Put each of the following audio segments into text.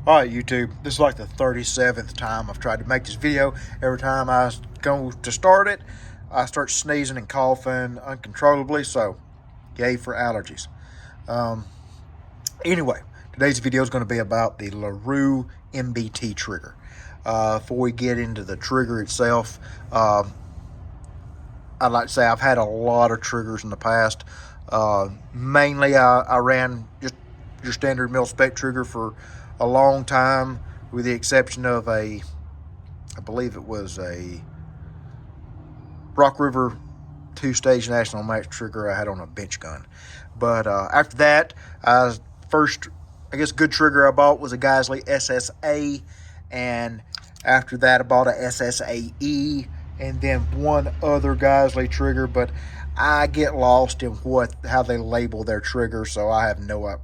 Alright, YouTube, this is like the 37th time I've tried to make this video. Every time I go to start it, I start sneezing and coughing uncontrollably, so yay for allergies. Anyway, today's video is going to be about the Larue MBT trigger. Before we get into the trigger itself, I'd like to say I've had a lot of triggers in the past. Mainly I ran just your standard mil-spec trigger for a long time, with the exception of I believe it was a Rock River 2-stage National Max trigger I had on a bench gun. But after that, first, I guess, good trigger I bought was a Geisley SSA, and after that I bought a SSAE, and then one other Geisley trigger, but I get lost in how they label their triggers, so I have no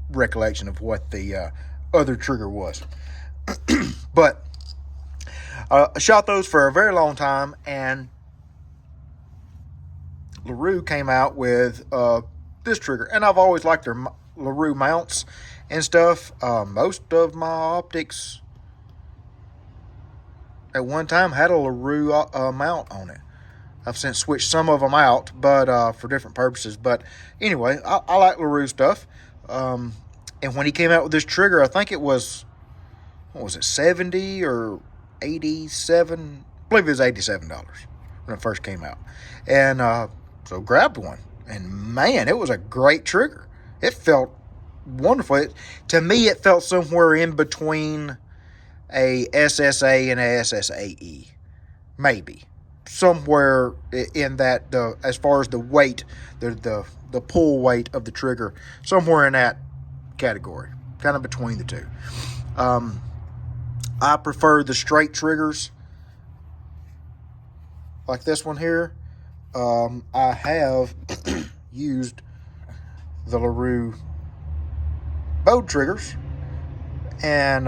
recollection of what the other trigger was. But I shot those for a very long time, and Larue came out with this trigger, and I've always liked their Larue mounts and stuff. Most of my optics at one time had a Larue mount on it. I've since switched some of them out, but for different purposes. But anyway, I like Larue stuff. And when he came out with this trigger, I think it was, what was it, 70 or 87? I believe it was $87 when it first came out. And so grabbed one. And man, it was a great trigger. It felt wonderful. To me, it felt somewhere in between a SSA and a SSAE. Maybe. Somewhere in that, as far as the weight, the pull weight of the trigger, somewhere in that category, kind of between the two. I prefer the straight triggers like this one here. I have used the Larue bowed triggers, and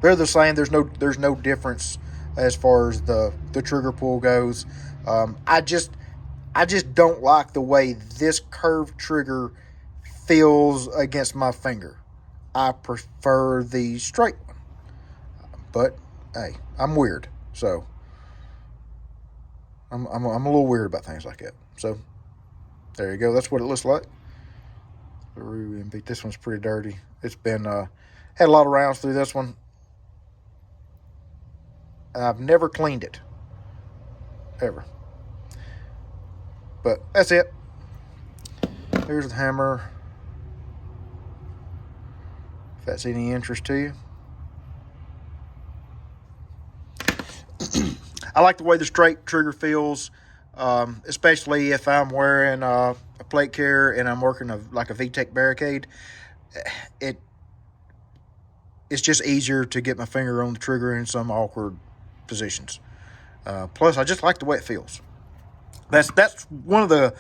they're the same. There's no difference as far as the trigger pull goes. I just don't like the way this curved trigger feels against my finger. I prefer the straight one. But hey, I'm weird, so I'm a little weird about things like that. So there you go. That's what it looks like. Larue MBT. This one's pretty dirty. It's been had a lot of rounds through this one. I've never cleaned it ever. But that's it. Here's the hammer, if that's any interest to you. I like the way the straight trigger feels, especially if I'm wearing a plate carrier and I'm working like a VTEC barricade. It's just easier to get my finger on the trigger in some awkward positions. Plus, I just like the way it feels. That's one of the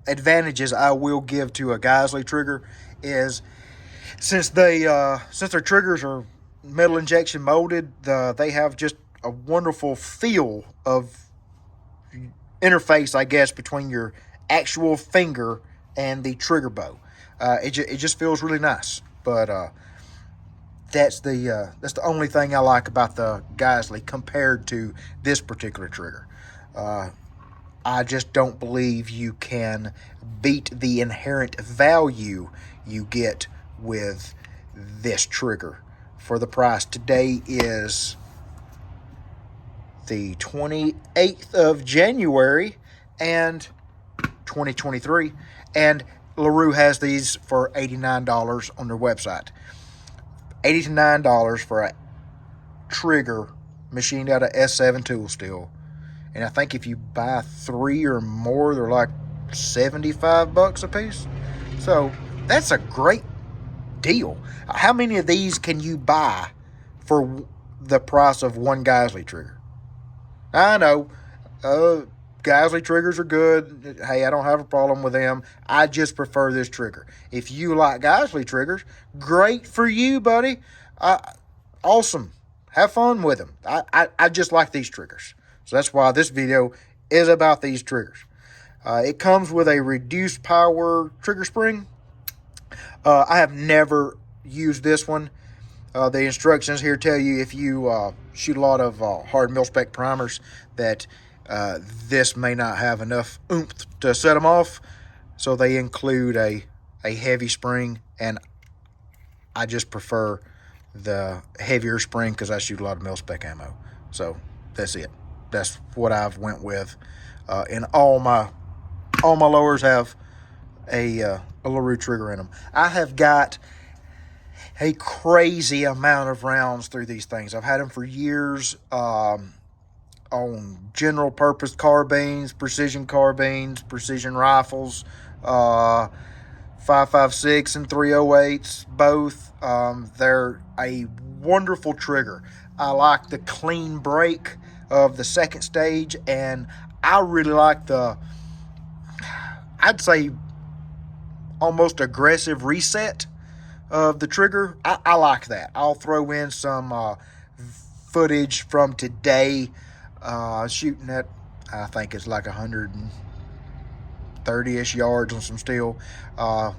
advantages I will give to a Geisley trigger, is since their triggers are metal injection molded, they have just a wonderful feel of interface, I guess, between your actual finger and the trigger bow. It just feels really nice. But that's the only thing I like about the Geisley compared to this particular trigger. I just don't believe you can beat the inherent value you get with this trigger for the price. Today is the 28th of January and 2023, and Larue has these for $89 on their website. $89 for a trigger machined out of S7 tool steel. And I think if you buy 3 or more, they're like $75 a piece. So that's a great deal. How many of these can you buy for the price of one Geisley trigger? I know Geisley triggers are good. Hey, I don't have a problem with them. I just prefer this trigger. If you like Geisley triggers, great for you, buddy. Awesome. Have fun with them. I just like these triggers. So that's why this video is about these triggers. It comes with a reduced power trigger spring. I have never used this one. The instructions here tell you if you shoot a lot of hard mil-spec primers that this may not have enough oomph to set them off, so they include a heavy spring, and I just prefer the heavier spring because I shoot a lot of mil-spec ammo. So that's it. That's what I've went with. And all my lowers have a Larue trigger in them. I have got a crazy amount of rounds through these things. I've had them for years on general purpose carbines, precision rifles, 5.56 and 308s, both. They're a wonderful trigger. I like the clean break of the second stage, and I really like I'd say, almost aggressive reset of the trigger. I like that. I'll throw in some footage from today, shooting at, I think it's like 130-ish yards on some steel. I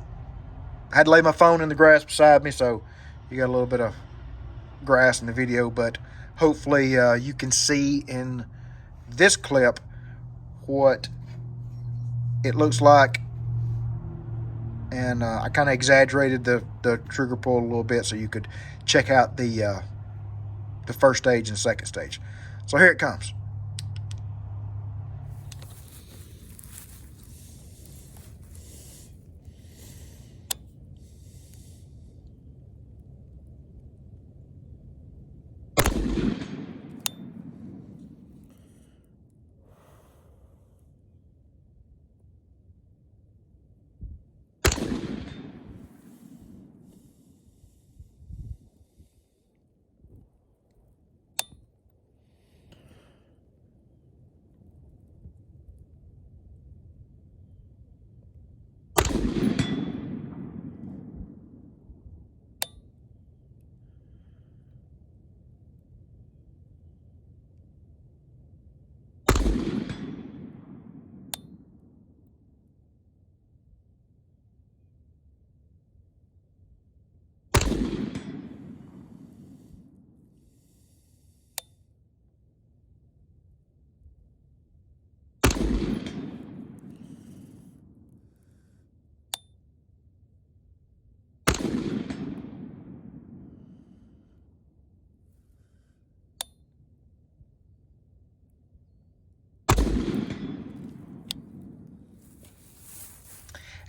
had to lay my phone in the grass beside me, so you got a little bit of grass in the video, but hopefully you can see in this clip what it looks like. And I kind of exaggerated the trigger pull a little bit so you could check out the first stage and second stage. So here it comes.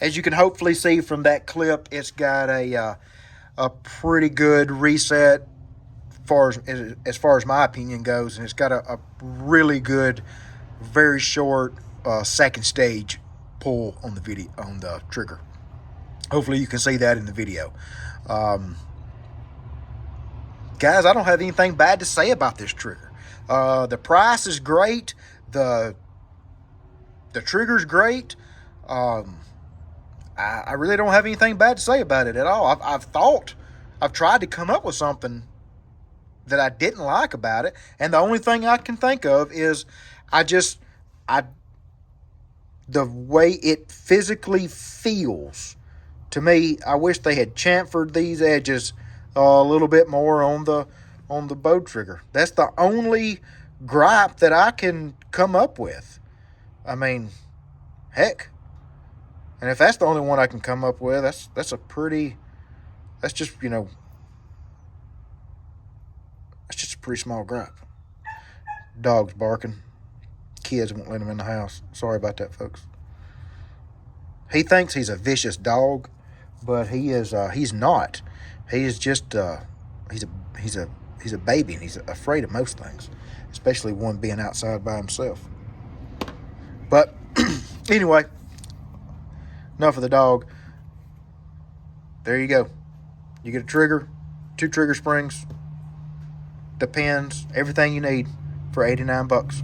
As you can hopefully see from that clip, it's got a pretty good reset as far as my opinion goes, and it's got a really good, very short second stage pull on the trigger. Hopefully you can see that in the video. Guys, I don't have anything bad to say about this trigger. The price is great. The trigger's great. I really don't have anything bad to say about it at all. I've tried to come up with something that I didn't like about it, and the only thing I can think of is the way it physically feels to me. I wish they had chamfered these edges a little bit more on the bow trigger. That's the only gripe that I can come up with. I mean, heck. And if that's the only one I can come up with, that's just a pretty small gripe. Dog's barking. Kids won't let him in the house. Sorry about that, folks. He thinks he's a vicious dog, but he's not. He is just he's a baby, and he's afraid of most things, especially one being outside by himself. But anyway, enough of the dog. There you go. You get a trigger, 2 trigger springs, the pins, everything you need for $89.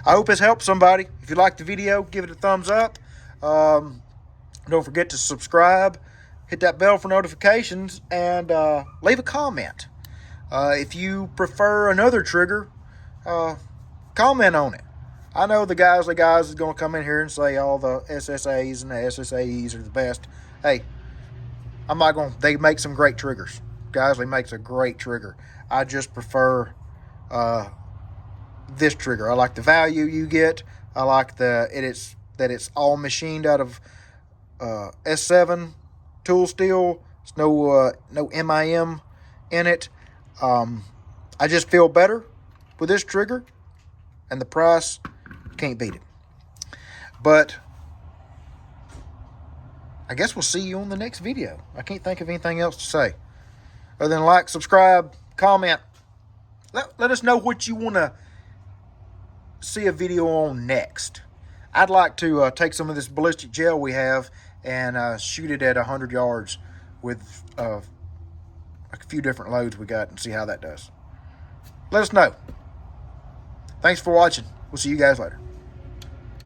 I hope it's helped somebody. If you liked the video, give it a thumbs up. Don't forget to subscribe, hit that bell for notifications, and leave a comment. If you prefer another trigger, comment on it. I know the guys is going to come in here and say all the SSAs and the SSAEs are the best. Hey, I'm not going to, they make some great triggers. Guys, they make a great trigger. I just prefer this trigger. I like the value you get. I like that it's all machined out of S7 tool steel. It's no MIM in it. I just feel better with this trigger, and the price, can't beat it. But I guess we'll see you on the next video. I can't think of anything else to say other than like, subscribe, comment. Let us know what you want to see a video on next. I'd like to take some of this ballistic gel we have and shoot it at 100 yards with a few different loads we got and see how that does. Let us know. Thanks for watching. We'll see you guys later.